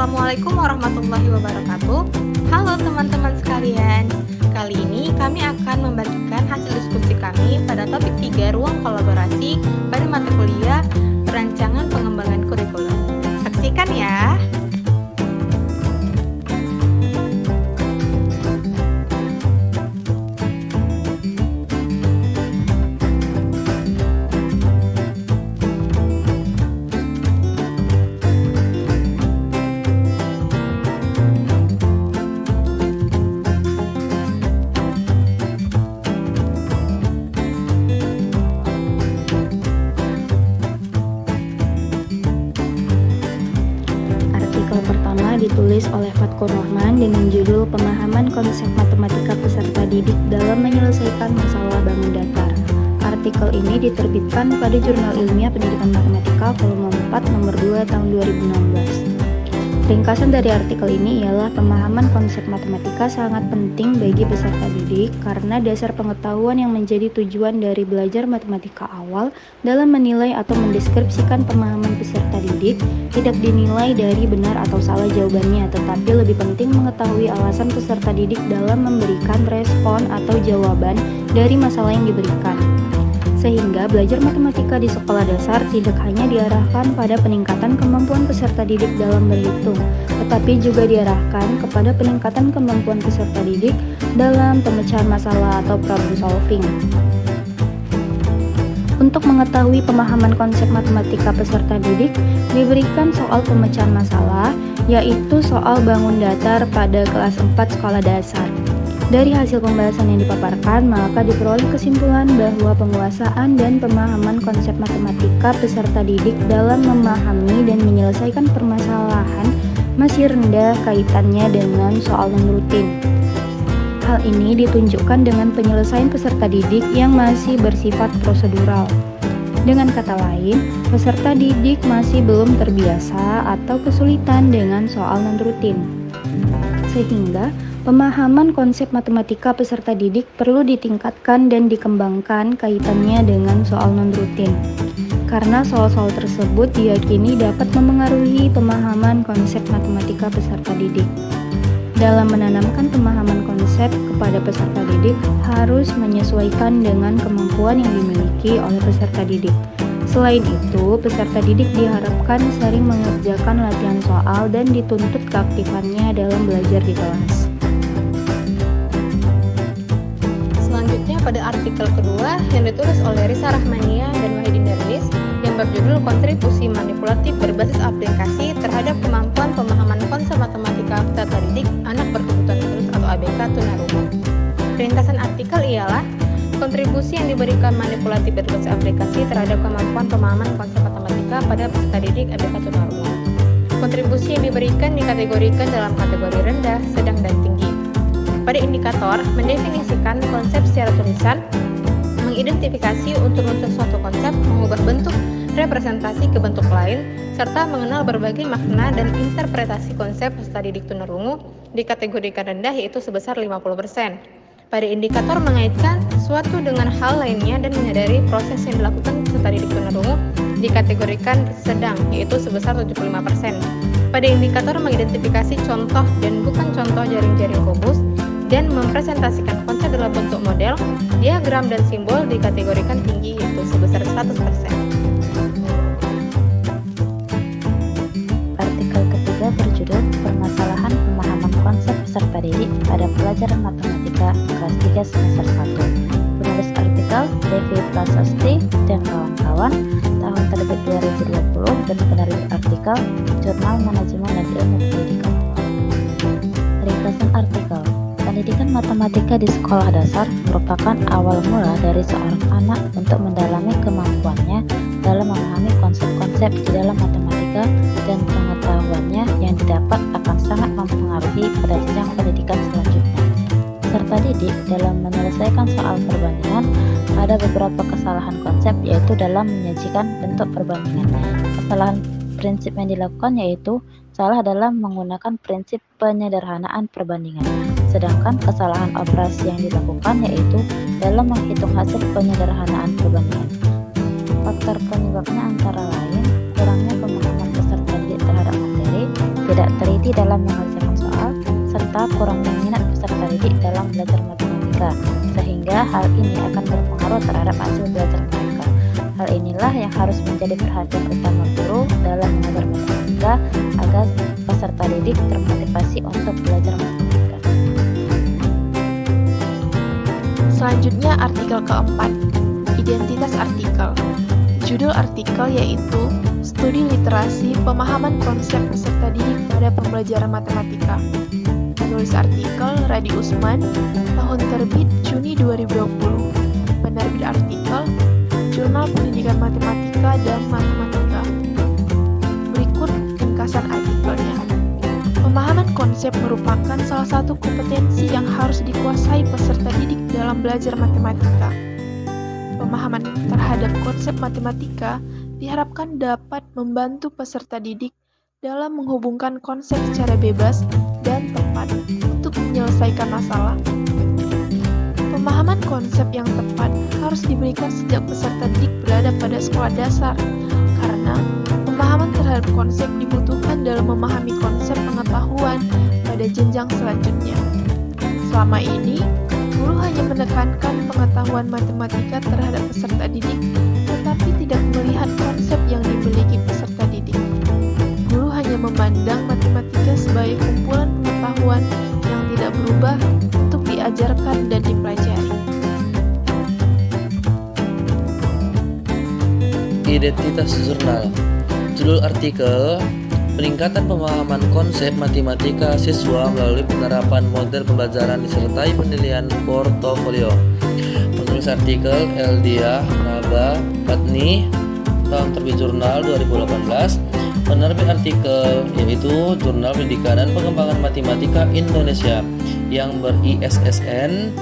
Assalamualaikum warahmatullahi wabarakatuh. Halo teman-teman sekalian. Kali ini kami akan membagikan hasil diskusi kami pada topik 3 ruang kolaborasi pada mata kuliah perancangan pengembangan kurikulum. Saksikan ya. Artikel pertama ditulis oleh Fatkur Rahman dengan judul Pemahaman Konsep Matematika Peserta Didik dalam Menyelesaikan Masalah Bangun Datar. Artikel ini diterbitkan pada Jurnal Ilmiah Pendidikan Matematika volume 4 nomor 2 tahun 2016. Ringkasan dari artikel ini ialah pemahaman konsep matematika sangat penting bagi peserta didik karena dasar pengetahuan yang menjadi tujuan dari belajar matematika awal dalam menilai atau mendeskripsikan pemahaman peserta didik tidak dinilai dari benar atau salah jawabannya, tetapi lebih penting mengetahui alasan peserta didik dalam memberikan respon atau jawaban dari masalah yang diberikan. Sehingga belajar matematika di sekolah dasar tidak hanya diarahkan pada peningkatan kemampuan peserta didik dalam berhitung, tetapi juga diarahkan kepada peningkatan kemampuan peserta didik dalam pemecahan masalah atau problem solving. Untuk mengetahui pemahaman konsep matematika peserta didik, diberikan soal pemecahan masalah, yaitu soal bangun datar pada kelas 4 sekolah dasar. Dari hasil pembahasan yang dipaparkan, maka diperoleh kesimpulan bahwa penguasaan dan pemahaman konsep matematika peserta didik dalam memahami dan menyelesaikan permasalahan masih rendah kaitannya dengan soal non-rutin. Hal ini ditunjukkan dengan penyelesaian peserta didik yang masih bersifat prosedural. Dengan kata lain, peserta didik masih belum terbiasa atau kesulitan dengan soal non-rutin. Sehingga pemahaman konsep matematika peserta didik perlu ditingkatkan dan dikembangkan kaitannya dengan soal non-rutin. Karena soal-soal tersebut diyakini dapat memengaruhi pemahaman konsep matematika peserta didik. Dalam menanamkan pemahaman konsep kepada peserta didik harus menyesuaikan dengan kemampuan yang dimiliki oleh peserta didik. Selain itu, peserta didik diharapkan sering mengerjakan latihan soal dan dituntut keaktifannya dalam belajar di kelas. Selanjutnya pada artikel kedua yang ditulis oleh Risa Rahmania dan Wahidin Darwis yang berjudul Kontribusi Manipulatif Berbasis Aplikasi Terhadap Kemampuan Pemahaman Konsep Matematika Peserta Didik Anak Berkebutuhan Khusus atau ABK Tunarungu. Ringkasan artikel ialah kontribusi yang diberikan manipulatif berbasis aplikasi terhadap kemampuan pemahaman konsep matematika pada peserta didik ABK Tunarungu. Kontribusi yang diberikan dikategorikan dalam kategori rendah, sedang, dan tinggi. Pada indikator, mendefinisikan konsep secara tulisan, mengidentifikasi unsur-unsur suatu konsep, mengubah bentuk representasi ke bentuk lain, serta mengenal berbagai makna dan interpretasi konsep peserta didik tunarungu dikategorikan rendah yaitu sebesar 50%. Pada indikator mengaitkan suatu dengan hal lainnya dan menyadari proses yang dilakukan peserta didik tunarungu dikategorikan sedang yaitu sebesar 75%. Pada indikator mengidentifikasi contoh dan bukan contoh jaring-jaring kubus dan mempresentasikan konsep dalam bentuk model, diagram, dan simbol dikategorikan tinggi yaitu sebesar 100%. Artikel ketiga berjudul Permasalahan Pemahaman Konsep Peserta Didik pada Pelajaran Matematika kelas 3 semester 1. Penulis artikel Devi Prasasti dan kawan-kawan, tahun terbit 2020, dan penerbit artikel Jurnal Manajemen dan Ilmu Pendidikan. Ringkasan artikel: pendidikan matematika di sekolah dasar merupakan awal mula dari seorang anak untuk mendalami kemampuannya dalam memahami konsep-konsep di dalam matematika, dan pengetahuannya yang didapat akan sangat mempengaruhi pada jenjang pendidikan selanjutnya. Peserta didik dalam menyelesaikan soal perbandingan ada beberapa kesalahan konsep, yaitu dalam menyajikan bentuk perbandingan. Kesalahan prinsip yang dilakukan yaitu salah dalam menggunakan prinsip penyederhanaan perbandingan. Sedangkan kesalahan operasi yang dilakukan yaitu dalam menghitung hasil penyederhanaan perbandingan. Faktor penyebabnya antara lain kurangnya pemahaman peserta didik terhadap materi, tidak teliti teliti dalam mengerjakan soal, serta kurangnya minat peserta didik dalam belajar matematika, sehingga hal ini akan berpengaruh terhadap hasil belajar mereka. Hal inilah yang harus menjadi perhatian utama guru dalam mengajar matematika agar peserta didik termotivasi untuk belajar matematika. Selanjutnya artikel keempat, identitas artikel. Judul artikel yaitu Studi Literasi Pemahaman Konsep Peserta Didik pada Pembelajaran Matematika. Penulis artikel Radi Usman, tahun terbit Juni 2020. Penerbit artikel Jurnal Pendidikan Matematika dan Matematika. Berikut ringkasan artikelnya. Pemahaman konsep merupakan salah satu kompetensi yang harus dikuasai peserta didik dalam belajar matematika. Pemahaman terhadap konsep matematika diharapkan dapat membantu peserta didik dalam menghubungkan konsep secara bebas dan tepat untuk menyelesaikan masalah. Pemahaman konsep yang tepat harus diberikan sejak peserta didik berada pada sekolah dasar, karena pemahaman terhadap konsep dibutuhkan dalam memahami konsep pengetahuan pada jenjang selanjutnya. Selama ini, guru hanya menekankan pengetahuan matematika terhadap peserta didik, tetapi tidak melihat konsep yang dimiliki peserta didik. Guru hanya memandang matematika sebagai kumpulan pengetahuan yang tidak berubah untuk diajarkan dan dipelajari. Identitas jurnal. Judul artikel Peningkatan pemahaman konsep matematika siswa melalui penerapan model pembelajaran disertai penilaian portofolio. Penulis artikel Eldia Naba Patni, tahun terbit Jurnal 2018. Penerbit artikel yaitu Jurnal Pendidikan dan Pengembangan Matematika Indonesia yang ber-ISSN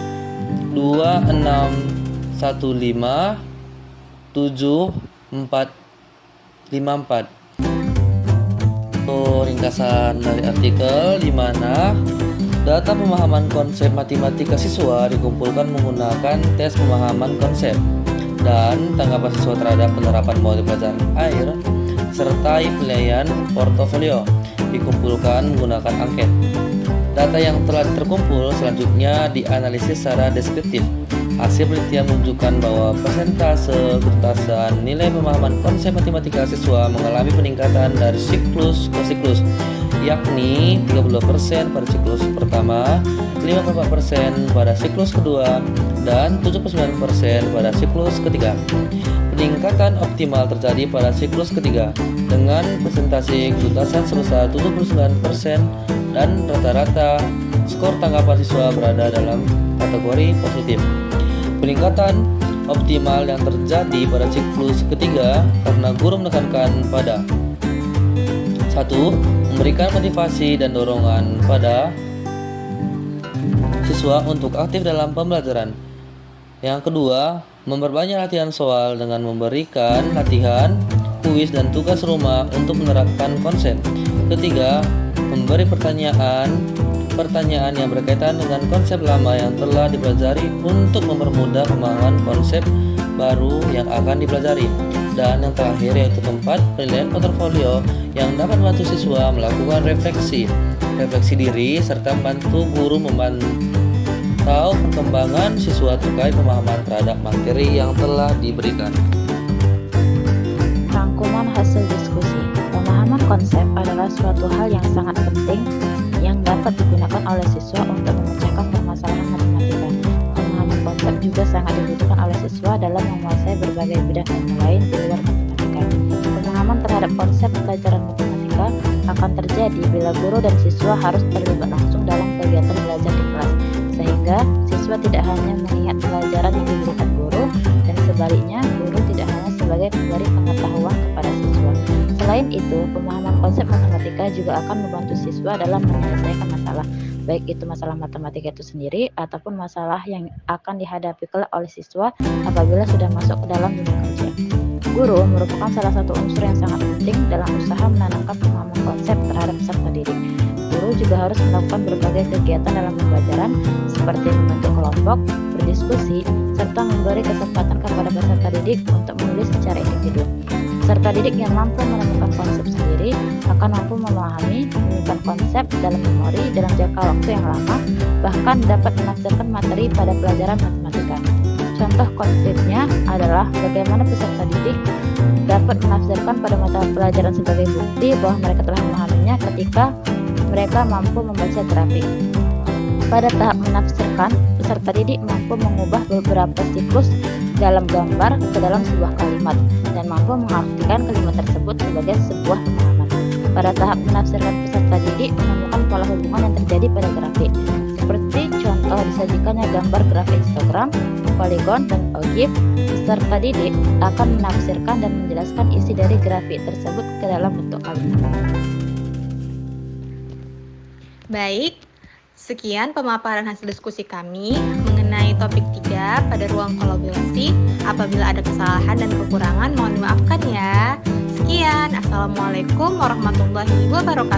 261575454. Ringkasan dari artikel di mana data pemahaman konsep matematika siswa dikumpulkan menggunakan tes pemahaman konsep dan tanggapan siswa terhadap penerapan model pelajaran air serta penilaian portofolio dikumpulkan menggunakan angket. Data yang telah terkumpul selanjutnya dianalisis secara deskriptif. Hasil penelitian menunjukkan bahwa persentase ketuntasan nilai pemahaman konsep matematika siswa mengalami peningkatan dari siklus ke siklus, yakni 32% pada siklus pertama, 54% pada siklus kedua, dan 79% pada siklus ketiga. Peningkatan optimal terjadi pada siklus ketiga dengan persentase ketuntasan sebesar 79% dan rata-rata skor tanggapan siswa berada dalam kategori positif. Peningkatan optimal yang terjadi pada siklus ketiga karena guru menekankan pada 1. Memberikan motivasi dan dorongan pada siswa untuk aktif dalam pembelajaran. Yang kedua, memperbanyak latihan soal dengan memberikan latihan, kuis, dan tugas rumah untuk menerapkan konsep. Ketiga, memberi pertanyaan yang berkaitan dengan konsep lama yang telah dipelajari untuk mempermudah pemahaman konsep baru yang akan dipelajari. Dan yang terakhir yaitu keempat, penilaian portofolio yang dapat membantu siswa melakukan refleksi diri serta membantu guru memantau perkembangan siswa terkait pemahaman terhadap materi yang telah diberikan. Rangkuman hasil diskusi. Pemahaman konsep adalah suatu hal yang sangat penting yang dapat digunakan oleh siswa untuk memecahkan permasalahan matematika. Pemahaman konsep juga sangat dibutuhkan oleh siswa dalam menguasai berbagai bidang ilmu lain di luar matematika. Pemahaman terhadap konsep pelajaran matematika akan terjadi bila guru dan siswa harus terlibat langsung dalam kegiatan belajar di kelas, sehingga siswa tidak hanya mengingat pelajaran yang diberikan guru, dan sebaliknya guru tidak hanya sebagai pemberi pengetahuan kepada siswa. Selain itu, pemahaman konsep matematika juga akan membantu siswa dalam menyelesaikan masalah, baik itu masalah matematika itu sendiri ataupun masalah yang akan dihadapi kelak oleh siswa apabila sudah masuk ke dalam dunia kerja. Guru merupakan salah satu unsur yang sangat penting dalam usaha menanamkan pemahaman konsep terhadap peserta didik. Guru juga harus melakukan berbagai kegiatan dalam pembelajaran seperti membentuk kelompok, berdiskusi, serta memberi kesempatan kepada peserta didik untuk menulis secara individu. Peserta didik yang mampu menemukan konsep sendiri akan mampu memahami, menyimpan konsep dalam memori dalam jangka waktu yang lama, bahkan dapat menafsirkan materi pada pelajaran matematika. Contoh konkretnya adalah bagaimana peserta didik dapat menafsirkan pada mata pelajaran sebagai bukti bahwa mereka telah memahaminya ketika mereka mampu membaca grafik. Pada tahap menafsirkan, peserta didik mampu mengubah beberapa siklus dalam gambar ke dalam sebuah kalimat dan mampu mengartikan kalimat tersebut sebagai sebuah pemahaman. Pada tahap menafsirkan, peserta didik menemukan pola hubungan yang terjadi pada grafik, seperti contoh disajikannya gambar grafik histogram, poligon, dan ogive. Peserta didik akan menafsirkan dan menjelaskan isi dari grafik tersebut ke dalam bentuk kalimat. Baik, sekian pemaparan hasil diskusi kami mengenai topik 3 pada ruang kolaborasi. Apabila ada kesalahan dan kekurangan, mohon dimaafkan ya. Sekian, Assalamualaikum warahmatullahi wabarakatuh.